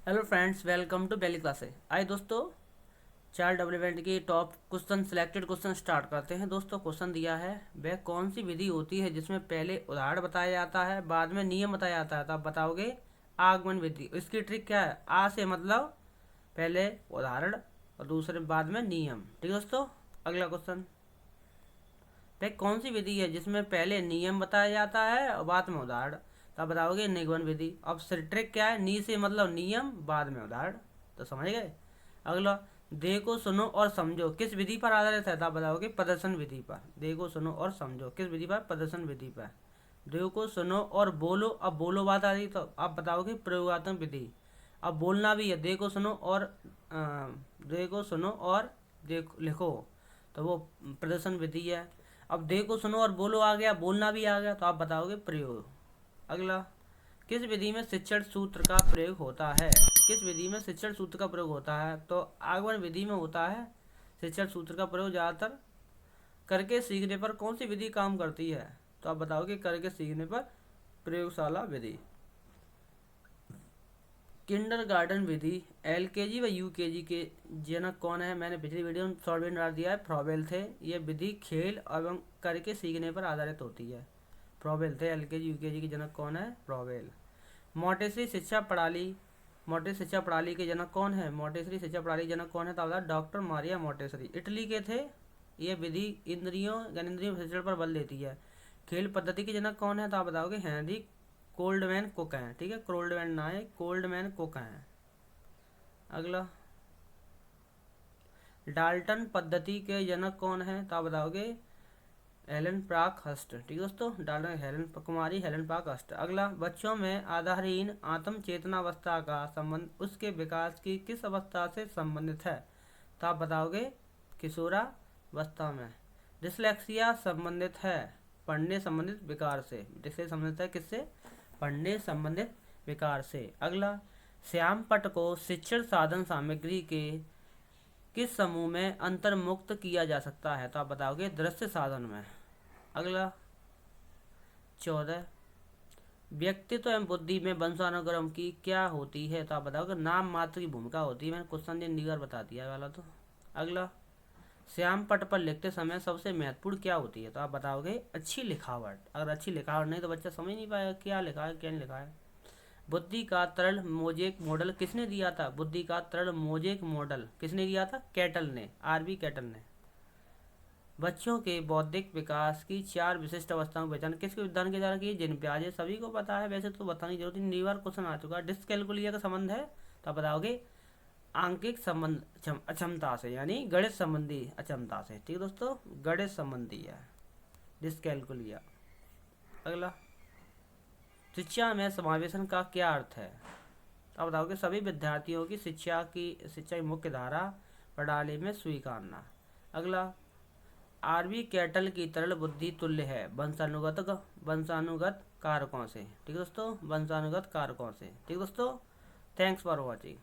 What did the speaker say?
Hello friends, welcome to बेली क्लासे। आइए दोस्तों, चाइल्ड डेवलपमेंट की top question selected question start करते हैं। दोस्तों क्वेश्चन दिया है, वह कौन सी विधि होती है जिसमें पहले उदाहरण बताया जाता है बाद में नियम बताया जाता है। तो आप बताओगे आगमन विधि। इसकी ट्रिक क्या है? आ से मतलब पहले उदाहरण और दूसरे बाद में नियम। ठीक है दोस्तों, अगला क्वेश्चन, वह कौन सी विधि है जिसमें पहले नियम बताया जाता है और बाद में उदाहरण। तो आप बताओगे निगमन विधि। अब ट्रिक क्या है? नी से मतलब नियम, बाद में उदाहरण। तो समझ गए। अगला, देखो सुनो और समझो किस विधि पर आधारित है। तो आप बताओगे प्रदर्शन विधि पर। देखो सुनो और समझो किस विधि पर? प्रदर्शन विधि पर। देखो सुनो और बोलो। अब बोलो बात आ रही तो आप बताओगे प्रयोगात्मक विधि। अब बोलना भी है, देखो सुनो और देखो सुनो और देखो लिखो, तो वो प्रदर्शन विधि है। अब देखो सुनो और बोलो आ गया, बोलना भी आ गया, तो आप बताओगे प्रयोग। अगला, किस विधि में शिक्षण सूत्र का प्रयोग होता है? किस विधि में शिक्षण सूत्र का प्रयोग होता है? तो आगमन विधि में होता है शिक्षण सूत्र का प्रयोग ज़्यादातर। करके सीखने पर कौन सी विधि काम करती है? तो आप बताओगे करके सीखने पर प्रयोगशाला विधि। किंडरगार्टन विधि, एलकेजी व यूकेजी के जनक कौन है? मैंने पिछली वीडियो में शॉर्ट में डाल दिया है, फ्रॉबेल थे। ये विधि खेल एवं करके सीखने पर आधारित होती है। फ्रॉबेल थे। एलकेजी यूकेजी के जनक कौन है? फ्रॉबेल। मॉन्टेसरी शिक्षा प्रणाली, मॉन्टेसरी शिक्षा प्रणाली के जनक कौन है? मॉन्टेसरी शिक्षा प्रणाली जनक कौन है? तो डॉक्टर मारिया मॉन्टेसरी, इटली के थे। ये विधि इंद्रियों ज्ञानेंद्रियों शिक्षण पर बल देती है। खेल पद्धति के जनक कौन है? तो आप बताओगे हेनरी कोल्डमैन कुक हैं। ठीक है, कोल्डमैन ना है, कोल्डमैन कुक हैं। अगला, डाल्टन पद्धति के जनक कौन है? तो आप बताओगे हेलन पार्क हस्ट। ठीक है दोस्तों, डाल्टन हेलन कुमारी हेलन पार्क हस्ट। अगला, बच्चों में आधारहीन आत्म चेतनावस्था का संबंध उसके विकास की किस अवस्था से संबंधित है? तो आप बताओगे किशोरावस्था में। डिसलेक्सिया संबंधित है पढ़ने संबंधित विकार से। डिसले संबंधित है किससे? पढ़ने संबंधित विकार से। अगला, श्याम पट को शिक्षण साधन सामग्री के किस समूह में अंतर्मुक्त किया जा सकता है? तो आप बताओगे दृश्य साधन में। अगला, 14, व्यक्तित्व एवं बुद्धि में वंशानुक्रम की क्या होती है? तो आप बताओगे नाम मात्र की भूमिका होती है। मैंने क्वेश्चन दिन निगर बता दिया वाला तो। अगला, श्याम पट पर लिखते समय सबसे महत्वपूर्ण क्या होती है? तो आप बताओगे अच्छी लिखावट। अगर अच्छी लिखावट नहीं तो बच्चा समझ नहीं पाएगा क्या लिखा है क्या नहीं लिखा है। बुद्धि का तरल मोजेक मॉडल किसने दिया था? बुद्धि का तरल मोजेक मॉडल किसने दिया था? कैटल ने, आरबी कैटल ने। बच्चों के बौद्धिक विकास की 4 विशिष्ट अवस्थाओं की पहचान किसके विधान के द्वारा की? जिन प्याजे सभी को पता है, वैसे तो बताने की जरूरत नहीं, 2 बार क्वेश्चन आ चुका है। डिसकैलकुलिया का संबंध है तो आप बताओगे आंकिक संबंध अक्षमता से, यानी गणित संबंधी अक्षमता से। ठीक है दोस्तों, गणित संबंधी है डिसकैलकुलिया। अगला, शिक्षा में समावेशन का क्या अर्थ है? अब बताओगे सभी विद्यार्थियों की शिक्षा की मुख्य धारा प्रणाली में स्वीकारना। अगला, आरबी कैटल की तरल बुद्धि तुल्य है वंशानुगत कारकों से। ठीक है दोस्तों, वंशानुगत कारकों से। ठीक है दोस्तों, थैंक्स फॉर वॉचिंग।